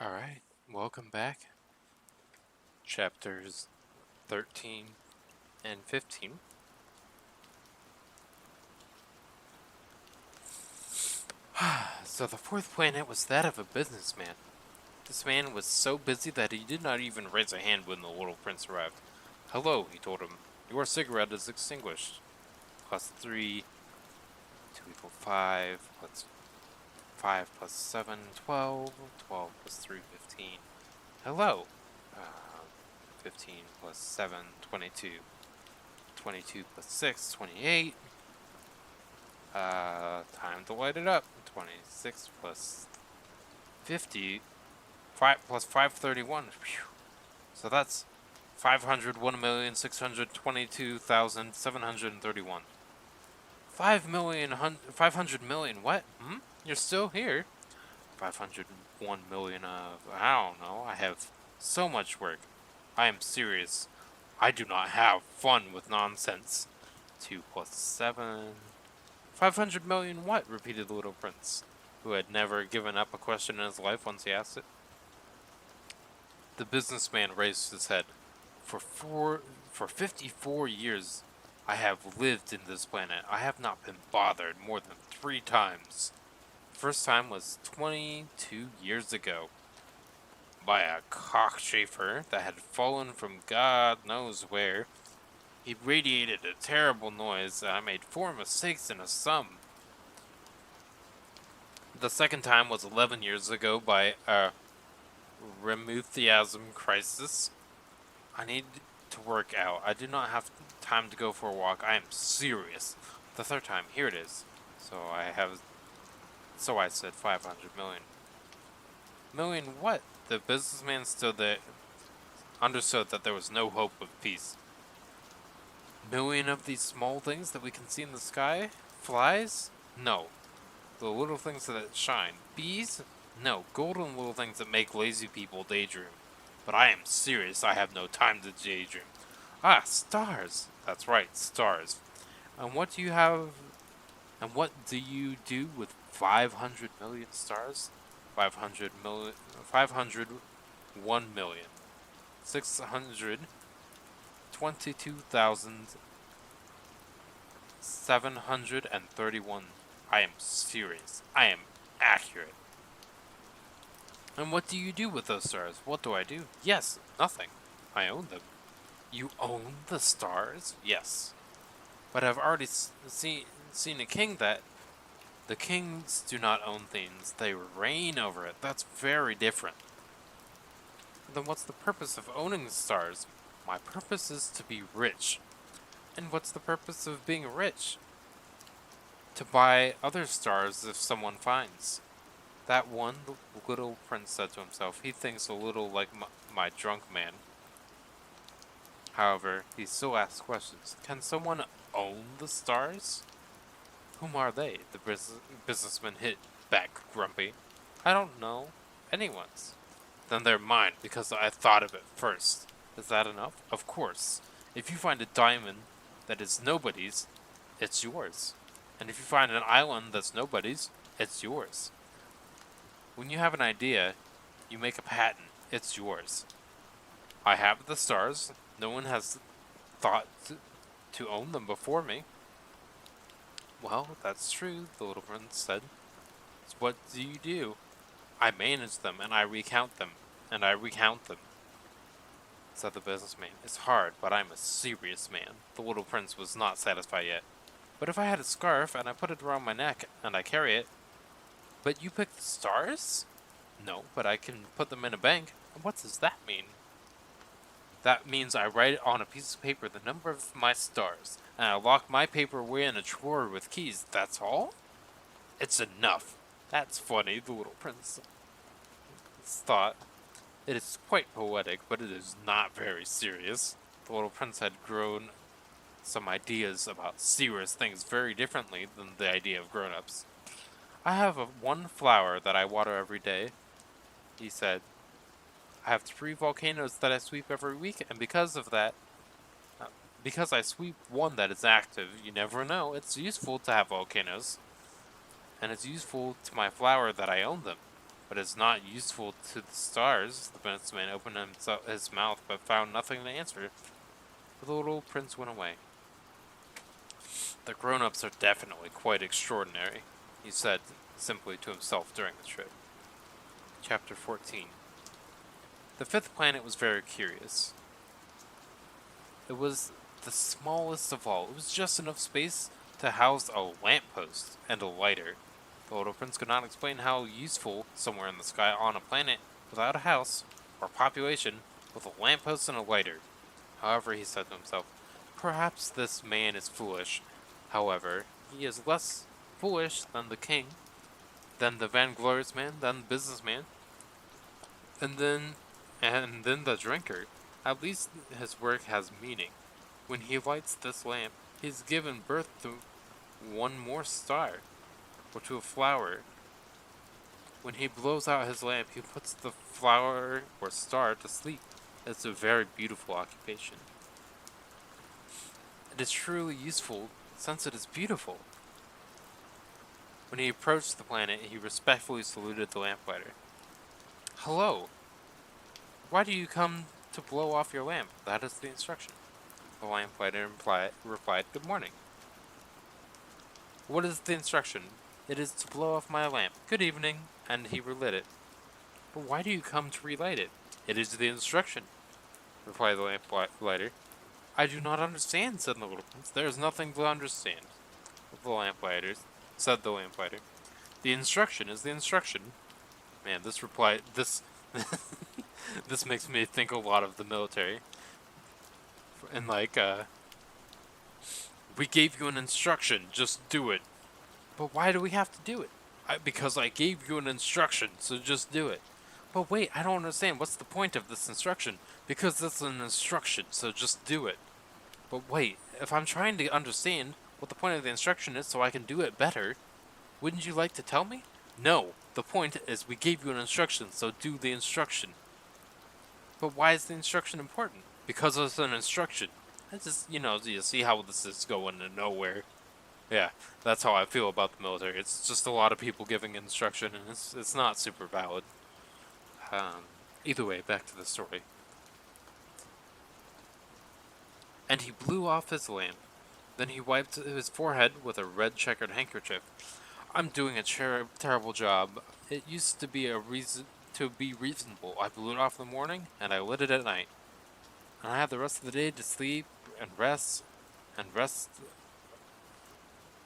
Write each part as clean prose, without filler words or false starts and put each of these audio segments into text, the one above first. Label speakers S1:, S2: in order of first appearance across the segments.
S1: Alright, welcome back. Chapters 13 and 15. So the fourth planet was that of a businessman. This man was so busy that he did not even raise a hand when the little prince arrived. Hello, he told him. Your cigarette is extinguished. Plus 3, 2 equals 5, plus 5 plus 7, 12, 12 plus 3, 15. Hello. 15 plus 7, 22. 22 plus 6, 28. Time to light it up. 26 plus 50. 5 plus 531. Whew. So that's 501,622,731. 500 million, what? You're still here. 501 million of, I don't know, I have so much work. I am serious. I do not have fun with nonsense. 2 plus 7. 500 million what? Repeated the little prince, who had never given up a question in his life once he asked it. The businessman raised his head. For 54 years, I have lived in this planet. I have not been bothered more than 3 times. The first time was 22 years ago, by a cockchafer that had fallen from God knows where. He radiated a terrible noise, and I made 4 mistakes in a sum. The second time was 11 years ago by a remuthiasm crisis. I need to work out. I do not have time to go for a walk. I am serious. The third time, here it is. So I said 500 million. Million what? The businessman stood there, understood that there was no hope of peace. Million of these small things that we can see in the sky? Flies? No. The little things that shine. Bees? No. Golden little things that make lazy people daydream. But I am serious, I have no time to daydream. Ah, stars! That's right, stars. And what do you have... And what do you do with 500 million stars? 500 million... 501 million. 622,731. I am serious. I am accurate. And what do you do with those stars? What do I do? Yes, nothing. I own them. You own the stars? Yes. But I've already seen a king that... The kings do not own things. They reign over it. That's very different. Then what's the purpose of owning the stars? My purpose is to be rich. And what's the purpose of being rich? To buy other stars if someone finds. That one, the little prince said to himself, he thinks a little like my drunk man. However, he still asks questions. Can someone own the stars? Whom are they? The businessman hit back grumpy. I don't know. Anyone's. Then they're mine, because I thought of it first. Is that enough? Of course. If you find a diamond that is nobody's, it's yours. And if you find an island that's nobody's, it's yours. When you have an idea, you make a patent. It's yours. I have the stars. No one has thought to own them before me. Well, that's true, the little prince said. So what do you do? I manage them, and I recount them, and I recount them, said the businessman. It's hard, but I'm a serious man. The little prince was not satisfied yet. But if I had a scarf, and I put it around my neck, and I carry it... But you pick the stars? No, but I can put them in a bank. And what does that mean? That means I write on a piece of paper the number of my stars, and I lock my paper away in a drawer with keys. That's all? It's enough. That's funny, the little prince thought. It is quite poetic, but it is not very serious. The little prince had grown some ideas about serious things very differently than the idea of grown-ups. I have one flower that I water every day, he said. I have 3 volcanoes that I sweep every week, and because of that, because I sweep one that is active, you never know, it's useful to have volcanoes. And it's useful to my flower that I own them. but is not useful to the stars. The businessman opened his mouth, but found nothing to answer. The little prince went away. The grown-ups are definitely quite extraordinary, he said simply to himself during the trip. Chapter 14. The fifth planet was very curious. It was the smallest of all. It was just enough space to house a lamppost and a lighter. The little prince could not explain how useful somewhere in the sky on a planet without a house or population with a lamppost and a lighter. However, he said to himself, perhaps this man is foolish. However, he is less foolish than the king, than the vainglorious man, than the businessman, and then the drinker. At least his work has meaning. When he lights this lamp, he has given birth to one more star, or to a flower. When he blows out his lamp, he puts the flower or star to sleep. It's a very beautiful occupation. It is truly useful since it is beautiful. When he approached the planet, he respectfully saluted the lamplighter. Hello. Why do you come to blow off your lamp? That is the instruction. The lamplighter replied, Good morning. What is the instruction? It is to blow off my lamp. Good evening. And he relit it. But why do you come to relight it? It is the instruction, replied the lamplighter. I do not understand, said the little prince. There is nothing to understand, said the lamplighter. The instruction is the instruction. Man, this this makes me think a lot of the military. And we gave you an instruction, just do it. But why do we have to do it? Because I gave you an instruction, so just do it. But wait, I don't understand. What's the point of this instruction? Because it's an instruction, so just do it. But wait, if I'm trying to understand what the point of the instruction is so I can do it better, wouldn't you like to tell me? No, the point is we gave you an instruction, so do the instruction. But why is the instruction important? Because it's an instruction. I just, you see how this is going to nowhere. Yeah, that's how I feel about the military. It's just a lot of people giving instruction, and it's not super valid. Either way, back to the story. And he blew off his lamp. Then he wiped his forehead with a red checkered handkerchief. I'm doing a terrible job. It used to be reasonable. I blew it off in the morning, and I lit it at night. And I have the rest of the day to sleep and rest.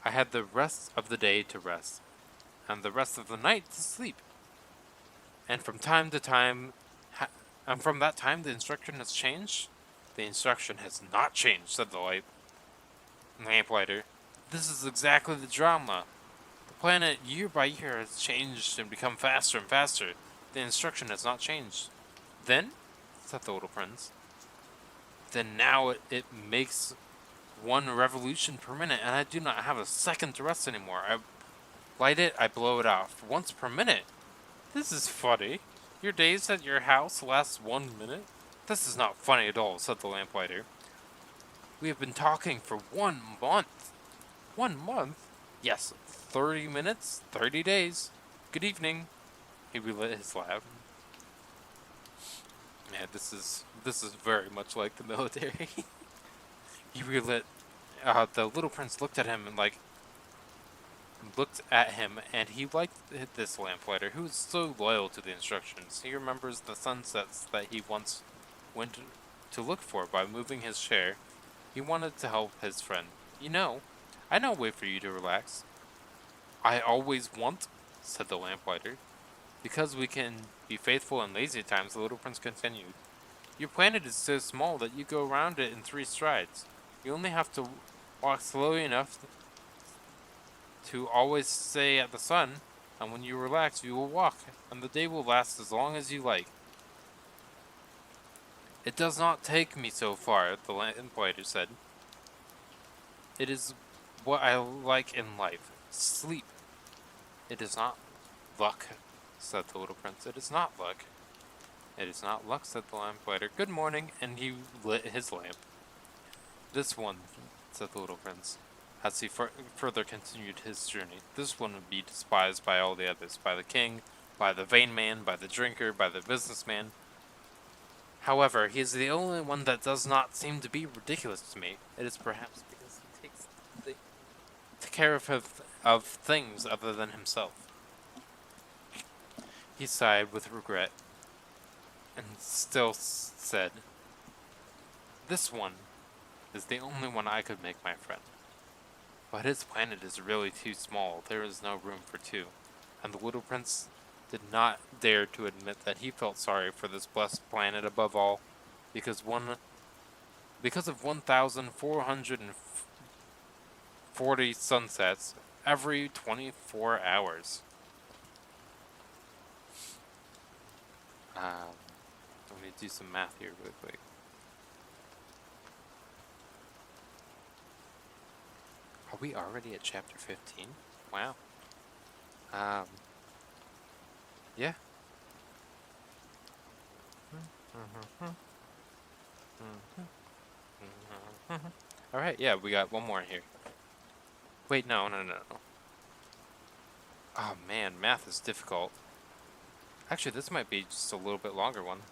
S1: I had the rest of the day to rest, and the rest of the night to sleep. And from that time, the instruction has changed? The instruction has not changed, said the lamplighter. This is exactly the drama. The planet, year by year, has changed and become faster and faster. The instruction has not changed. Then, said the little prince, then now it makes one revolution per minute, and I do not have a second to rest anymore. I light it, I blow it off. Once per minute. This is funny. Your days at your house last 1 minute? This is not funny at all, said the lamplighter. We have been talking for 1 month. 1 month? Yes, 30 minutes, 30 days. Good evening. He relit his lamp. Man, this is very much like the military. He relit. The little prince looked at him and he liked this lamplighter, who was so loyal to the instructions. He remembers the sunsets that he once went to look for by moving his chair. He wanted to help his friend. I know a way for you to relax. I always want, said the lamplighter. Because we can be faithful and lazy at times, the little prince continued. Your planet is so small that you go around it in 3 strides. You only have to walk slowly enough to always stay at the sun, and when you relax, you will walk, and the day will last as long as you like. It does not take me so far, the lamplighter said. It is what I like in life. Sleep. It is not luck, said the little prince. It is not luck. It is not luck, said the lamplighter. Good morning, and he lit his lamp. This one, said the little prince, as he further continued his journey. This one would be despised by all the others, by the king, by the vain man, by the drinker, by the businessman. However, he is the only one that does not seem to be ridiculous to me. It is perhaps because he takes care of things other than himself. He sighed with regret and still said, "This one is the only one I could make my friend. But his planet is really too small. There is no room for two." And the little prince did not dare to admit that he felt sorry for this blessed planet above all, because of 1,440 sunsets every 24 hours. Let me do some math here really quick. Are we already at chapter 15? Wow. Yeah. Alright, yeah, we got one more here. Wait, no. Oh man, math is difficult. Actually, this might be just a little bit longer one.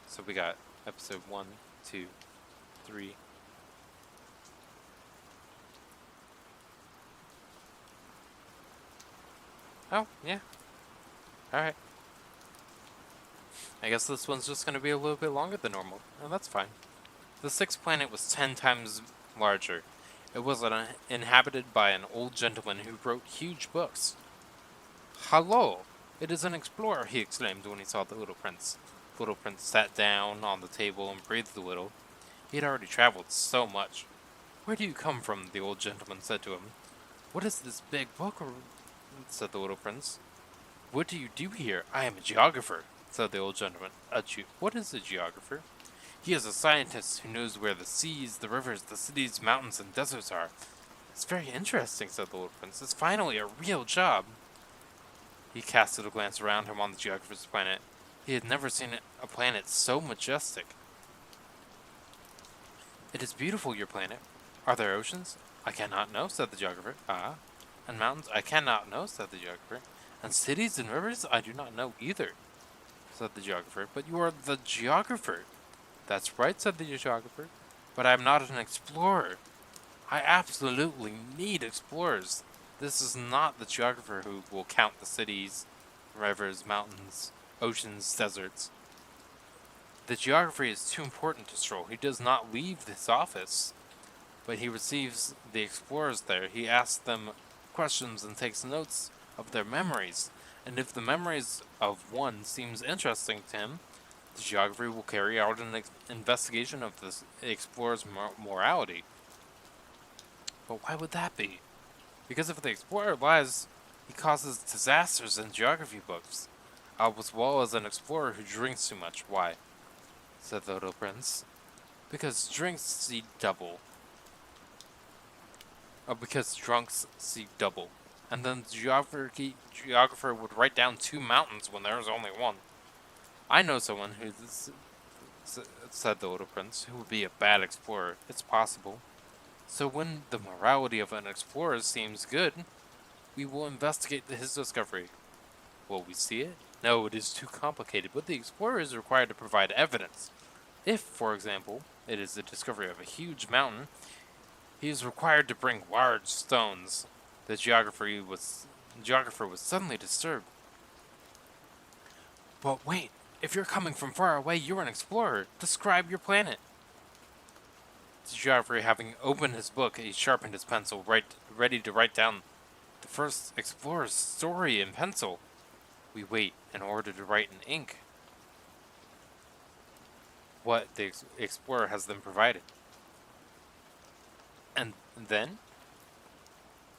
S1: So we got episode 1, 2, 3. Oh, yeah. Alright. I guess this one's just going to be a little bit longer than normal. Oh, that's fine. The sixth planet was 10 times larger. It was inhabited by an old gentleman who wrote huge books. "Hello! It is an explorer," he exclaimed when he saw the little prince. The little prince sat down on the table and breathed a little. He had already traveled so much. "Where do you come from?" the old gentleman said to him. "What is this big book?" said the little prince. "What do you do here?" "I am a geographer," said the old gentleman. What is a geographer?" "He is a scientist who knows where the seas, the rivers, the cities, mountains, and deserts are." "It's very interesting," said the little prince. "It's finally a real job." He casted a glance around him on the geographer's planet. He had never seen a planet so majestic. "It is beautiful, your planet. Are there oceans?" "I cannot know," said the geographer. "Ah, and mountains?" "I cannot know," said the geographer. "And cities and rivers?" "I do not know either," said the geographer. "But you are the geographer." "That's right," said the geographer. "But I am not an explorer. I absolutely need explorers. This is not the geographer who will count the cities, rivers, mountains, oceans, deserts. The geography is too important to Stroll. He does not leave this office, but he receives the explorers there. He asks them questions and takes notes of their memories. And if the memories of one seems interesting to him, the geographer will carry out an investigation of the explorer's morality." "But why would that be?" "Because if the explorer lies, he causes disasters in geography books, as well as an explorer who drinks too much." "Why?" said the little prince. "Because drinks see double. Because drunks see double. And then the geographer would write down 2 mountains when there is only one." "I know someone who," said the little prince, "who would be a bad explorer. It's possible. So when the morality of an explorer seems good, we will investigate his discovery." "Will we see it?" "No, it is too complicated, but the explorer is required to provide evidence. If, for example, it is the discovery of a huge mountain, he is required to bring large stones." The geographer was suddenly disturbed. "But wait, if you're coming from far away, you're an explorer. Describe your planet." The geographer, having opened his book, he sharpened his pencil, ready to write down the first explorer's story in pencil. We wait in order to write in ink what the explorer has then provided. "And then?"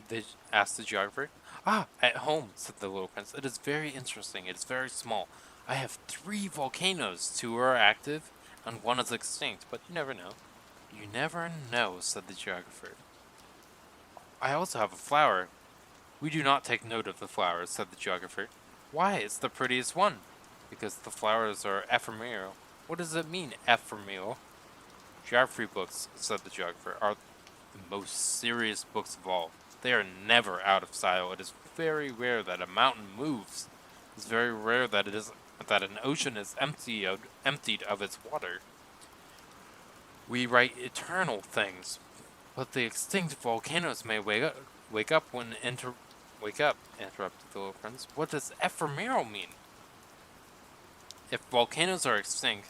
S1: they asked the geographer. "Ah, at home," said the little prince. "It is very interesting. It is very small. I have 3 volcanoes. 2 are active, and 1 is extinct, but you never know." "You never know," said the geographer. "I also have a flower." "We do not take note of the flowers," said the geographer. "Why? It's the prettiest one." "Because the flowers are ephemeral." "What does it mean, ephemeral?" "Geography books," said the geographer, "are the most serious books of all. They are never out of style. It is very rare that a mountain moves. It's very rare that an ocean is emptied of its water. We write eternal things, but the extinct volcanoes may wake up, interrupted the little prince. What does ephemeral mean? If volcanoes are extinct,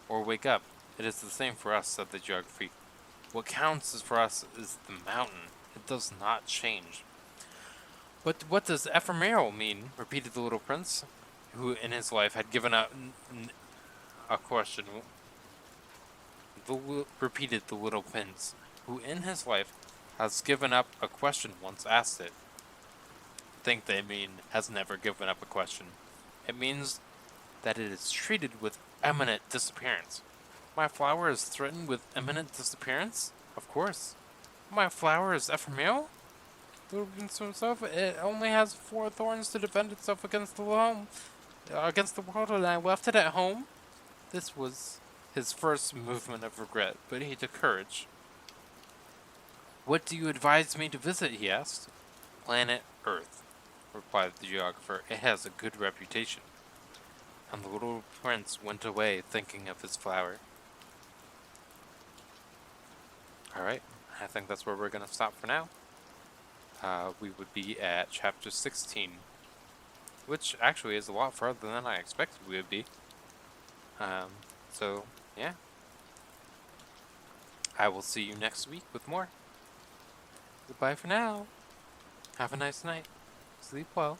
S1: or wake up, it is the same for us, said the geography. What counts for us is the mountain. It does not change. But what does ephemeral mean? Repeated the little prince, who in his life had given up a question. Repeated the little prince, who in his life has given up a question once asked it. I think they mean has never given up a question. It means that it is treated with imminent disappearance. My flower is threatened with imminent disappearance? Of course. My flower is ephemeral? Little prince to himself, it only has 4 thorns to defend itself against the world, and I left it at home? This was his first movement of regret, but he took courage. What do you advise me to visit? He asked. Planet Earth, replied the geographer. It has a good reputation. And the little prince went away thinking of his flower. Alright, I think that's where we're going to stop for now. We would be at chapter 16, which actually is a lot farther than I expected we would be. So, yeah. I will see you next week with more. Goodbye for now. Have a nice night. Sleep well.